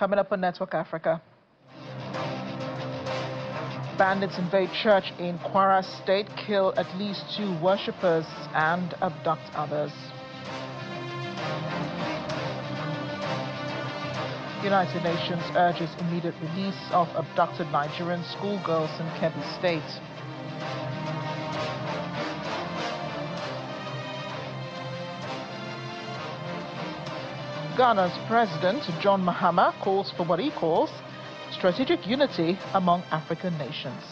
Coming up on Network Africa. Bandits invade church in Kwara State, kill at least 2 worshippers and abduct others. United Nations urges immediate release of abducted Nigerian schoolgirls in Kebbi State. Ghana's President John Mahama calls for what he calls strategic unity among African nations.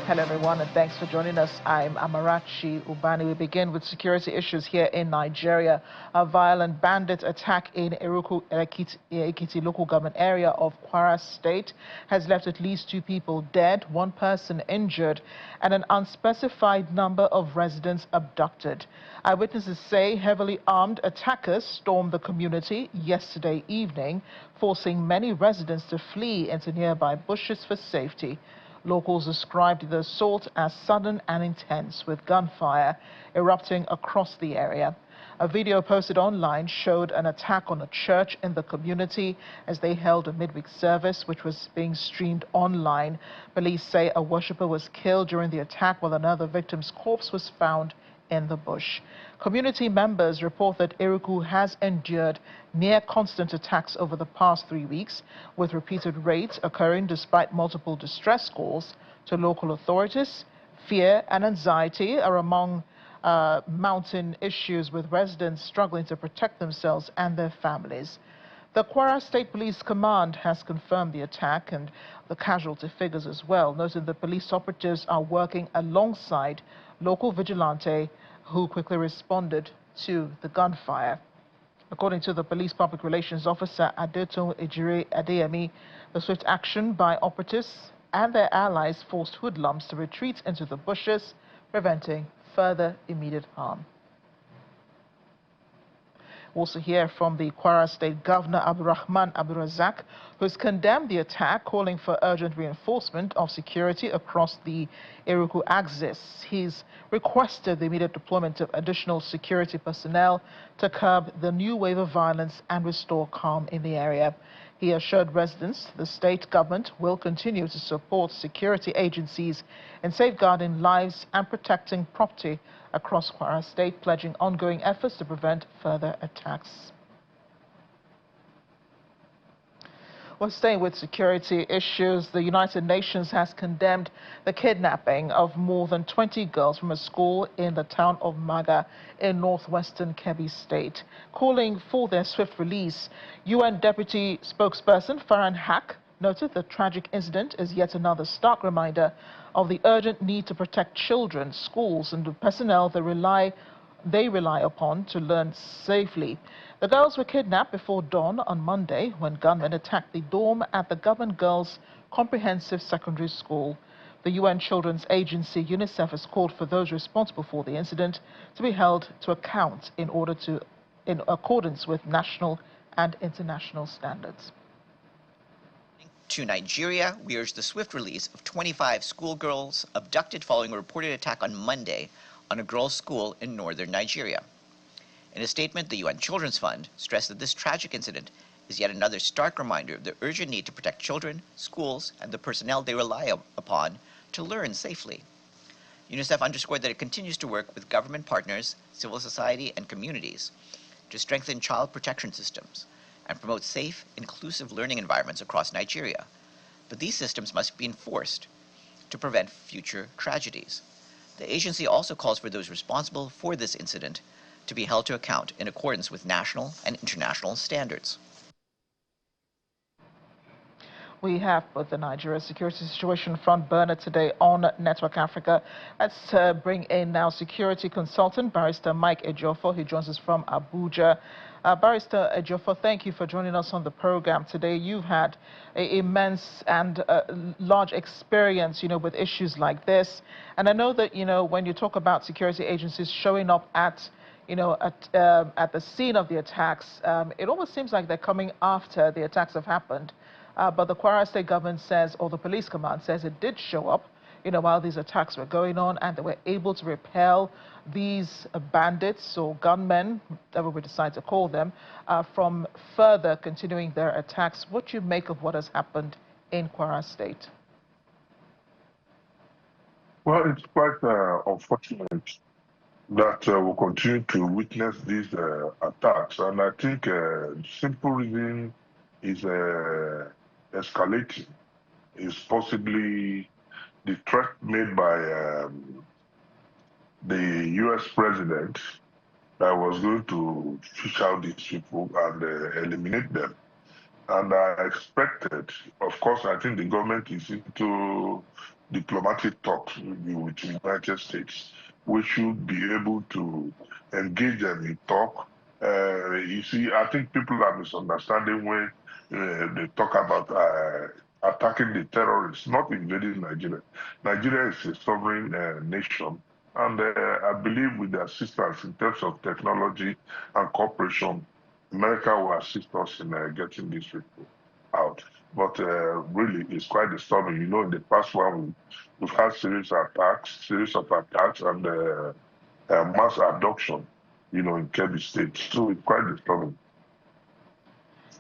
Hello everyone, and thanks for joining us. I'm Amarachi Ubani. We begin with security issues here in Nigeria. A violent bandit attack in Ekiti local government area of Kwara State has left at least 2 people dead, 1 person injured, and an unspecified number of residents abducted. Eyewitnesses say heavily armed attackers stormed the community yesterday evening, forcing many residents to flee into nearby bushes for safety. Locals described the assault as sudden and intense, with gunfire erupting across the area. A video posted online showed an attack on a church in the community as they held a midweek service, which was being streamed online. Police say a worshipper was killed during the attack, while another victim's corpse was found in the bush. Community members report that Eruku has endured near constant attacks over the past 3 weeks, with repeated raids occurring despite multiple distress calls to local authorities. Fear and anxiety are among mounting issues, with residents struggling to protect themselves and their families. The Kwara State Police Command has confirmed the attack and the casualty figures as well, noting the police operatives are working alongside local vigilante who quickly responded to the gunfire. According to the police public relations officer Adetun Ejire Adeyemi, the swift action by operatives and their allies forced hoodlums to retreat into the bushes, preventing further immediate harm. We'll also hear from the Kwara State Governor Abdurrahman Abdurazak, who's condemned the attack, calling for urgent reinforcement of security across the Eruku axis. He's requested the immediate deployment of additional security personnel to curb the new wave of violence and restore calm in the area. He assured residents the state government will continue to support security agencies in safeguarding lives and protecting property across Kwara State, pledging ongoing efforts to prevent further attacks. Well, staying with security issues, the United Nations has condemned the kidnapping of more than 20 girls from a school in the town of Maga in northwestern Kebbi State, calling for their swift release. UN Deputy Spokesperson Farhan Haq noted the tragic incident is yet another stark reminder of the urgent need to protect children, schools, and the personnel they rely upon to learn safely. The girls were kidnapped before dawn on Monday when gunmen attacked the dorm at the Government Girls Comprehensive Secondary School. The UN Children's Agency, UNICEF, has called for those responsible for the incident to be held to account in accordance with national and international standards. To Nigeria, we urge the swift release of 25 schoolgirls abducted following a reported attack on Monday on a girls' school in northern Nigeria. In a statement, the UN Children's Fund stressed that this tragic incident is yet another stark reminder of the urgent need to protect children, schools, and the personnel they rely upon to learn safely. UNICEF underscored that it continues to work with government partners, civil society, and communities to strengthen child protection systems and promote safe, inclusive learning environments across Nigeria. But these systems must be enforced to prevent future tragedies. The agency also calls for those responsible for this incident to be held to account in accordance with national and international standards. We have put the Nigeria security situation front burner today on Network Africa. Let's bring in now security consultant, Barrister Mike Ejiofor. He joins us from Abuja. Barrister Ejiofor, thank you for joining us on the program today. You've had an immense and large experience, with issues like this. And I know that, when you talk about security agencies showing up at the scene of the attacks, it almost seems like they're coming after the attacks have happened. But the Kwara State government says, or the police command says, it did show up while these attacks were going on, and they were able to repel these bandits or gunmen, whatever we decide to call them, from further continuing their attacks. What do you make of what has happened in Kwara State? Well, it's quite unfortunate that we'll continue to witness these attacks. And I think the simple reason is escalating, is possibly the threat made by the US president that was going to fish out these people and eliminate them. And I expected, of course, I think the government is into diplomatic talks with the United States. We should be able to engage them in talk. You see, I think people are misunderstanding when they talk about attacking the terrorists, not invading Nigeria. Nigeria is a sovereign nation. And I believe with the assistance in terms of technology and cooperation, America will assist us in getting these people out. But really, it's quite disturbing. In the past one, we've had series of attacks, and mass abduction, in Kebbi State. So it's quite disturbing.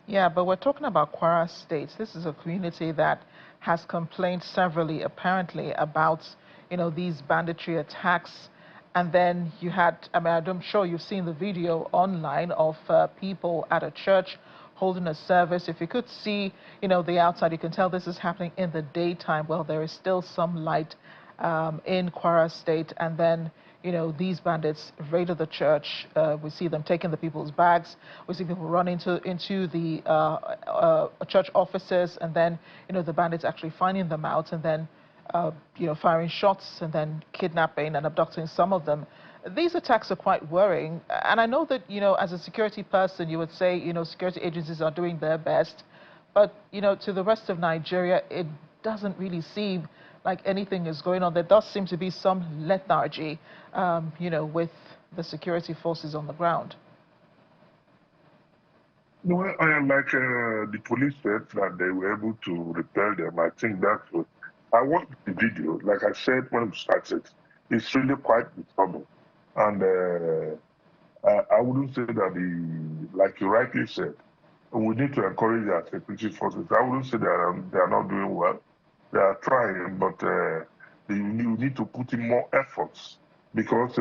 Yeah, but we're talking about Kwara State. This is a community that has complained severally, apparently, about, these banditry attacks. And then you had, I'm sure you've seen the video online of people at a church holding a service. If you could see, the outside, you can tell this is happening in the daytime. Well, there is still some light in Kwara State. And then, these bandits raided the church. We see them taking the people's bags. We see people run into the church offices. And then, the bandits actually finding them out and then, firing shots and then kidnapping and abducting some of them. These attacks are quite worrying. And I know that, as a security person, you would say, security agencies are doing their best. But, to the rest of Nigeria, it doesn't really seem like anything is going on. There does seem to be some lethargy, with the security forces on the ground. No, like the police said that they were able to repel them. I think that's what I watched the video. Like I said when we started, it's really quite disturbing. And I wouldn't say that like you rightly said, we need to encourage our security forces. I wouldn't say that they are not doing well. They are trying, but you need to put in more efforts because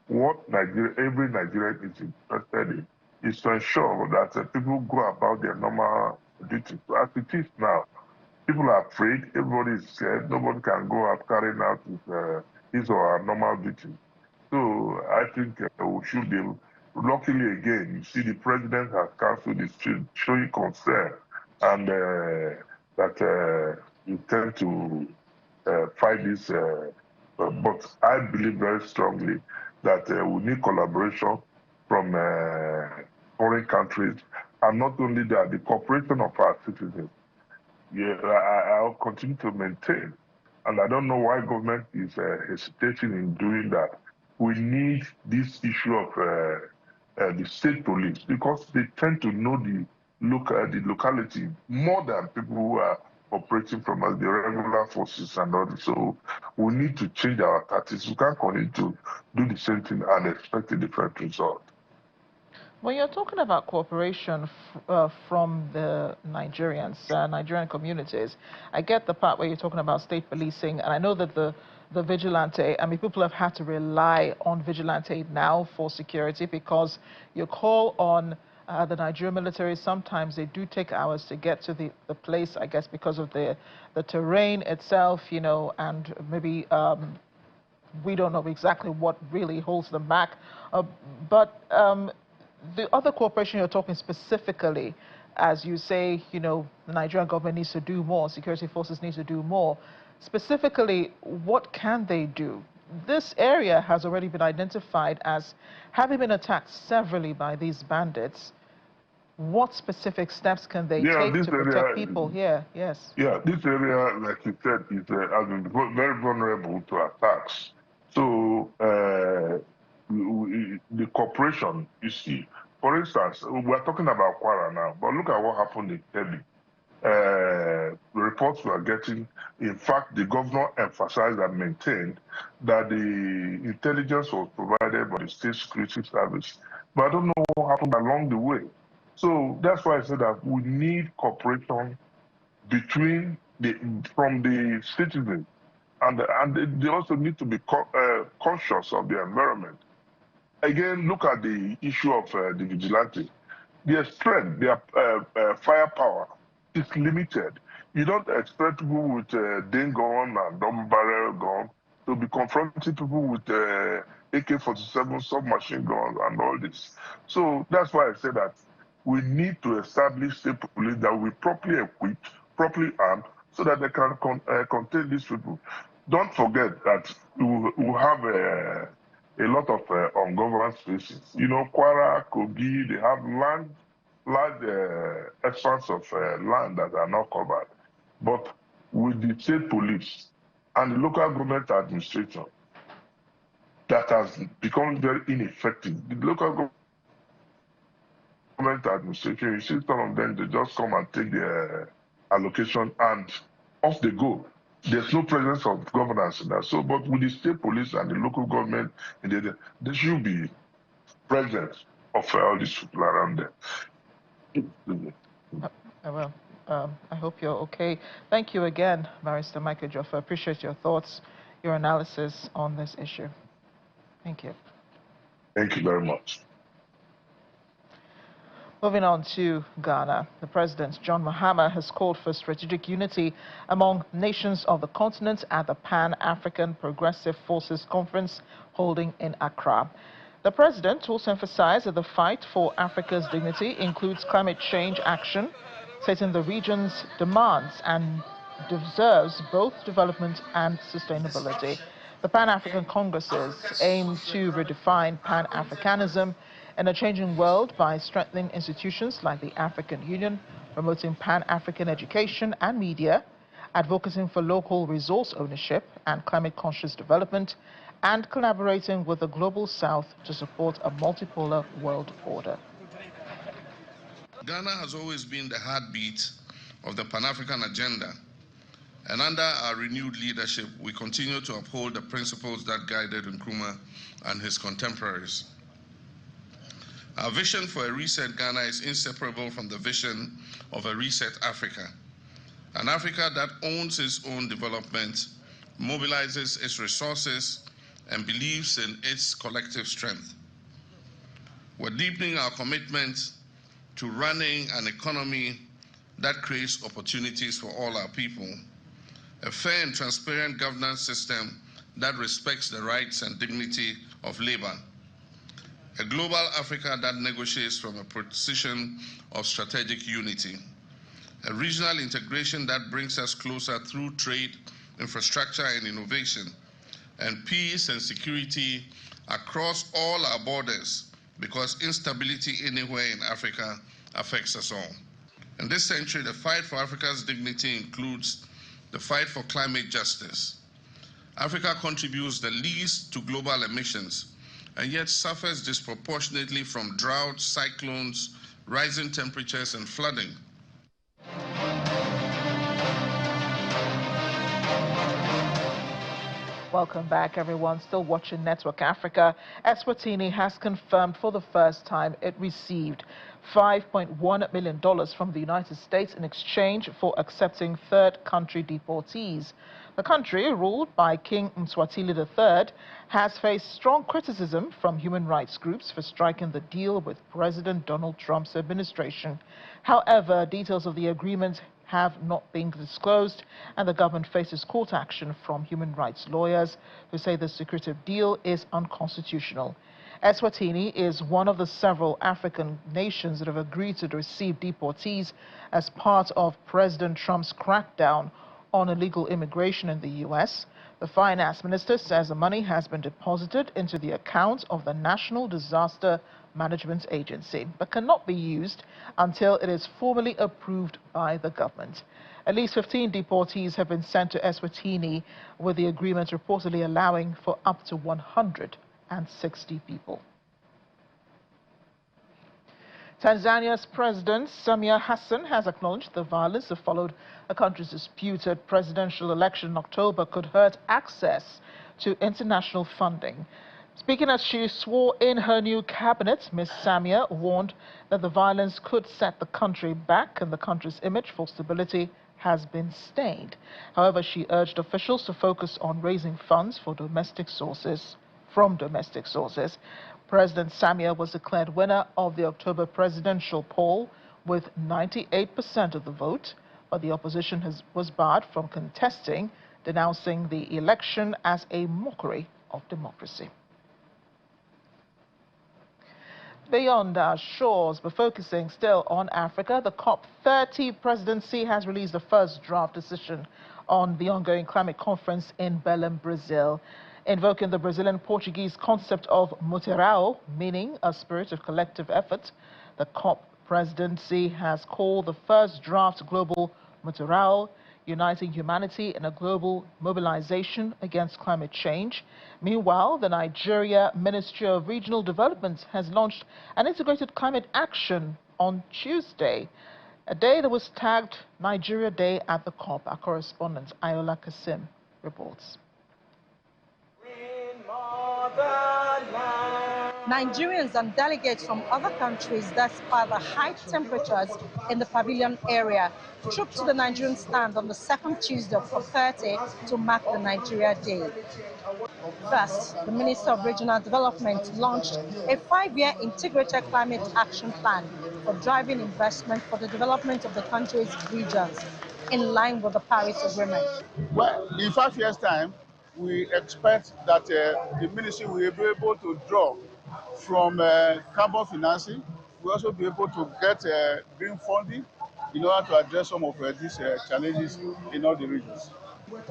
what every Nigerian is interested in is to ensure that people go about their normal duties. As it is now, people are afraid, everybody is scared, nobody can go out carrying out his or her normal duties. So I think we should be, luckily again, you see the president has cancelled this showing concern and that intend to fight this. But I believe very strongly that we need collaboration from foreign countries, and not only that, the cooperation of our citizens. Yeah, I'll continue to maintain, and I don't know why government is hesitating in doing that. We need this issue of the state police because they tend to know the locality more than people who are operating from the regular forces and all this. So we need to change our tactics. We can't continue to do the same thing and expect a different result. When you're talking about cooperation from the Nigerian communities, I get the part where you're talking about state policing, and I know that the vigilante, people have had to rely on vigilante now for security because you call on the Nigerian military. Sometimes they do take hours to get to the place, I guess, because of the terrain itself, and maybe we don't know exactly what really holds them back. But the other cooperation you're talking specifically, as you say, the Nigerian government needs to do more, security forces need to do more. Specifically, what can they do? This area has already been identified as having been attacked severally by these bandits. What specific steps can they take to protect people here? Yes. Yeah, this area, like you said, has been very vulnerable to attacks. So the cooperation, you see, for instance, we're talking about Kwara now, but look at what happened in Kebbi. reports we are getting, in fact, the governor emphasized and maintained that the intelligence was provided by the State Security Service. But I don't know what happened along the way. So that's why I said that we need cooperation from the citizens, and they also need to be conscious of the environment. Again, look at the issue of the vigilante. Their strength, their firepower is limited. You don't expect people with Dane gun and double barrel gun to be confronting people with AK-47 submachine guns and all this. So that's why I say that we need to establish state police that will be properly equipped, properly armed, so that they can contain these people. Don't forget that we have a lot of ungoverned spaces. You know, Kwara, Kogi, they have large expanse of land that are not covered. But with the state police and the local government administration, that has become very ineffective. The local government administration, you see some of them, they just come and take their allocation and off they go. There's no presence of governance in that. So, but with the state police and the local government, there should be presence of all these people around them. Well, I hope you're okay. Thank you again, Barrister Michael Joffa. Appreciate your thoughts, your analysis on this issue. Thank you. Thank you very much. Moving on to Ghana, the President, John Mahama, has called for strategic unity among nations of the continent at the Pan-African Progressive Forces Conference holding in Accra. The President also emphasized that the fight for Africa's dignity includes climate change action, stating the region's demands and deserves both development and sustainability. The Pan-African Congresses aim to redefine Pan-Africanism in a changing world by strengthening institutions like the African Union, promoting Pan-African education and media, advocating for local resource ownership and climate-conscious development, and collaborating with the Global South to support a multipolar world order. Ghana has always been the heartbeat of the Pan-African agenda, and under our renewed leadership, we continue to uphold the principles that guided Nkrumah and his contemporaries. Our vision for a reset Ghana is inseparable from the vision of a reset Africa, an Africa that owns its own development, mobilizes its resources, and believes in its collective strength. We're deepening our commitment to running an economy that creates opportunities for all our people, a fair and transparent governance system that respects the rights and dignity of labor, a global Africa that negotiates from a position of strategic unity, a regional integration that brings us closer through trade, infrastructure, and innovation, and peace and security across all our borders, because instability anywhere in Africa affects us all. In this century, the fight for Africa's dignity includes the fight for climate justice. Africa contributes the least to global emissions, and yet suffers disproportionately from droughts, cyclones, rising temperatures, and flooding. Welcome back, everyone. Still watching Network Africa. Eswatini has confirmed for the first time it received $5.1 million from the United States in exchange for accepting third country deportees. The country, ruled by King Eswatini III, has faced strong criticism from human rights groups for striking the deal with President Donald Trump's administration. However, details of the agreement have not been disclosed, and the government faces court action from human rights lawyers who say the secretive deal is unconstitutional. Eswatini is one of the several African nations that have agreed to receive deportees as part of President Trump's crackdown on illegal immigration in the U.S. The finance minister says the money has been deposited into the account of the National Disaster Management Agency, but cannot be used until it is formally approved by the government. At least 15 deportees have been sent to Eswatini, with the agreement reportedly allowing for up to 160 people. Tanzania's President Samia Hassan has acknowledged the violence that followed the country's disputed presidential election in October could hurt access to international funding. Speaking as she swore in her new cabinet, Ms. Samia warned that the violence could set the country back and the country's image for stability has been stained. However, she urged officials to focus on raising funds from domestic sources. President Samia was declared winner of the October presidential poll with 98% of the vote, but the opposition was barred from contesting, denouncing the election as a mockery of democracy. Beyond our shores, but focusing still on Africa, the COP30 presidency has released the first draft decision on the ongoing climate conference in Belém, Brazil. Invoking the Brazilian-Portuguese concept of mutirão, meaning a spirit of collective effort, the COP presidency has called the first draft global mutirão, uniting humanity in a global mobilization against climate change. Meanwhile, the Nigeria Ministry of Regional Development has launched an integrated climate action on Tuesday, a day that was tagged Nigeria Day at the COP. Our correspondent Ayola Kasim reports. Nigerians and delegates from other countries, despite the high temperatures in the pavilion area, trooped to the Nigerian stand on the second Tuesday of COP30 to mark the Nigeria Day. First, the Minister of Regional Development launched a 5-year integrated climate action plan for driving investment for the development of the country's regions, in line with the Paris Agreement. Well, in 5 years' time, we expect that the ministry will be able to draw from carbon financing. We'll also be able to get green funding in order to address some of these challenges in all the regions.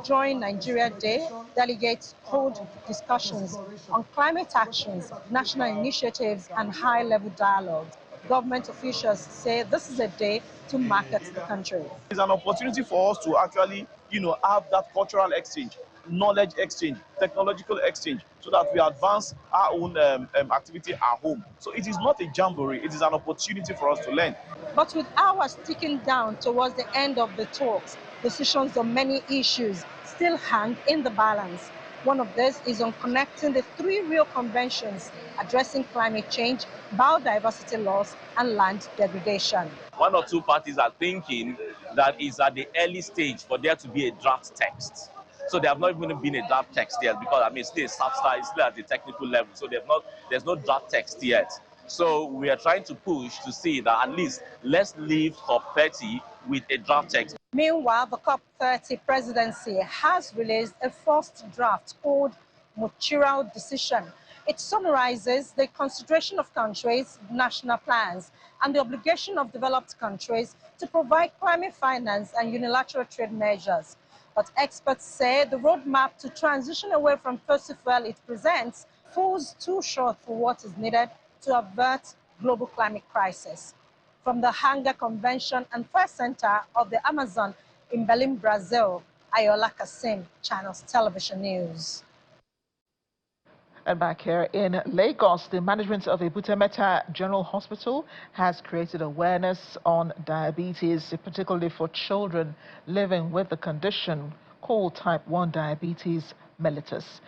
During Nigeria Day, delegates hold discussions on climate actions, national initiatives, and high-level dialogues. Government officials say this is a day to market the country. It's an opportunity for us to actually, have that cultural exchange, knowledge exchange, technological exchange, so that we advance our own activity at home. So it is not a jamboree, it is an opportunity for us to learn. But with hours ticking down towards the end of the talks, decisions on many issues still hang in the balance. One of these is on connecting the 3 Rio conventions addressing climate change, biodiversity loss, and land degradation. 1 or 2 parties are thinking that it's at the early stage for there to be a draft text. So there have not even been a draft text yet because, it's still a substance, it's still at the technical level. So there's no draft text yet. So we are trying to push to see that at least let's leave COP30 with a draft text. Meanwhile, the COP30 presidency has released a first draft called Mutirão Decision. It summarizes the consideration of countries' national plans and the obligation of developed countries to provide climate finance and unilateral trade measures. But experts say the roadmap to transition away from fossil fuel it presents falls too short for what is needed to avert global climate crisis. From the Hangar Convention and First Center of the Amazon in Belém, Brazil, Ayola Kasim, Channels Television News. And back here in Lagos, the management of Ebute Metta General Hospital has created awareness on diabetes, particularly for children living with the condition called type 1 diabetes mellitus.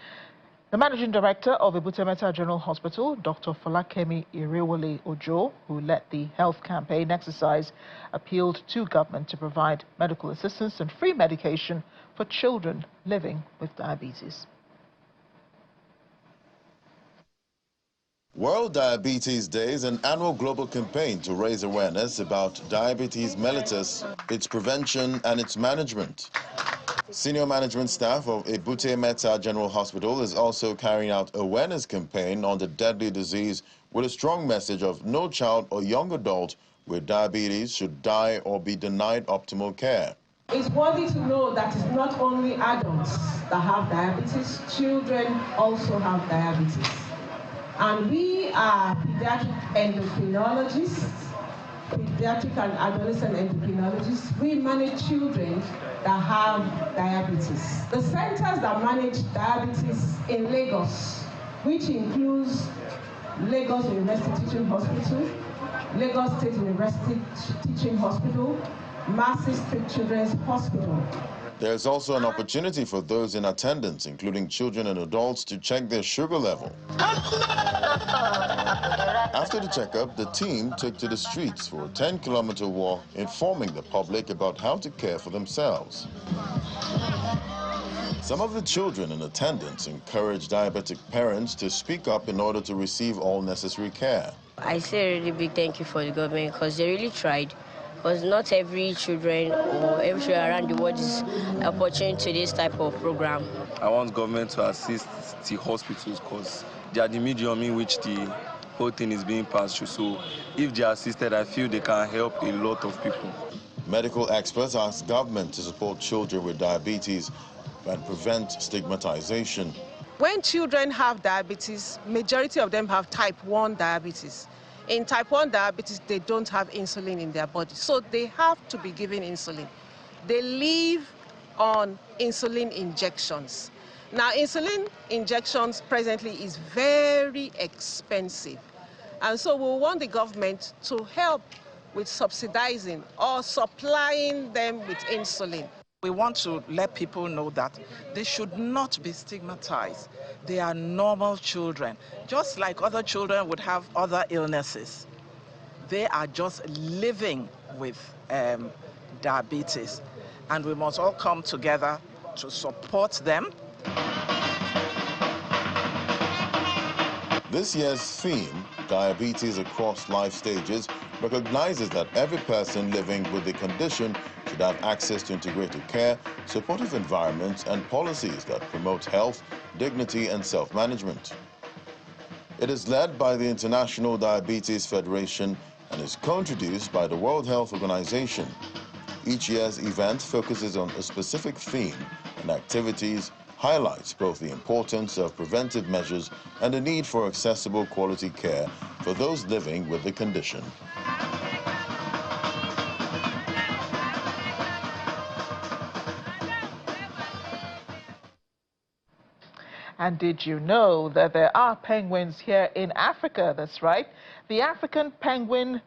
The managing director of Ebute Metta General Hospital, Dr. Folakemi Irewole Ojo, who led the health campaign exercise, appealed to government to provide medical assistance and free medication for children living with diabetes. World Diabetes Day is an annual global campaign to raise awareness about diabetes mellitus, its prevention and its management. Senior management staff of Ebute Metta General Hospital is also carrying out awareness campaign on the deadly disease with a strong message of no child or young adult with diabetes should die or be denied optimal care. It's worthy to know that it's not only adults that have diabetes, children also have diabetes. And we are pediatric endocrinologists, pediatric and adolescent endocrinologists. We manage children that have diabetes. The centers that manage diabetes in Lagos, which includes Lagos University Teaching Hospital, Lagos State University Teaching Hospital, Mercy Street Children's Hospital. There's also an opportunity for those in attendance, including children and adults, to check their sugar level. After the checkup, the team took to the streets for a 10-kilometer walk, informing the public about how to care for themselves. Some of the children in attendance encouraged diabetic parents to speak up in order to receive all necessary care. I say a really big thank you for the government because they really tried. Because not every children or every children around the world is opportune to this type of program. I want government to assist the hospitals because they are the medium in which the whole thing is being passed through. So if they are assisted, I feel they can help a lot of people. Medical experts ask government to support children with diabetes and prevent stigmatization. When children have diabetes, majority of them have type 1 diabetes. In type 1 diabetes, they don't have insulin in their body, so they have to be given insulin. They live on insulin injections. Now, insulin injections presently is very expensive, and so we want the government to help with subsidizing or supplying them with insulin. We want to let people know that they should not be stigmatized. They are normal children, just like other children would have other illnesses. They are just living with diabetes, and we must all come together to support them. This year's theme, Diabetes Across Life Stages, recognizes that every person living with the condition should have access to integrated care, supportive environments, and policies that promote health, dignity, and self-management. It is led by the International Diabetes Federation and is co-introduced by the World Health Organization. Each year's event focuses on a specific theme, and activities highlights both the importance of preventive measures and the need for accessible quality care for those living with the condition. And did you know that there are penguins here in Africa? That's right. The African penguin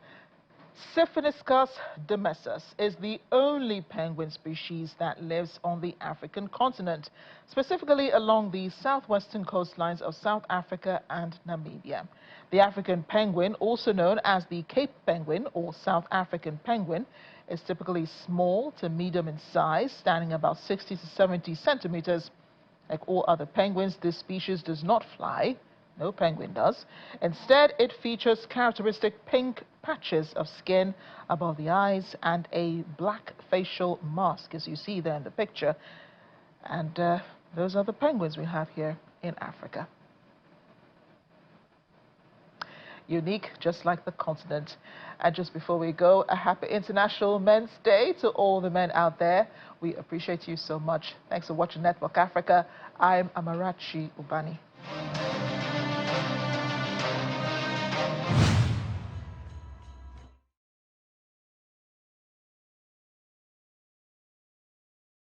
Siphoniscus demessus is the only penguin species that lives on the African continent, specifically along the southwestern coastlines of South Africa and Namibia. The African penguin, also known as the Cape penguin or South African penguin, is typically small to medium in size, standing about 60 to 70 centimeters. Like all other penguins, this species does not fly. No penguin does. Instead, it features characteristic pink patches of skin above the eyes and a black facial mask, as you see there in the picture. And those are the penguins we have here in Africa. Unique, just like the continent. And just before we go, a happy International Men's Day to all the men out there. We appreciate you so much. Thanks for watching Network Africa. I'm Amarachi Ubani.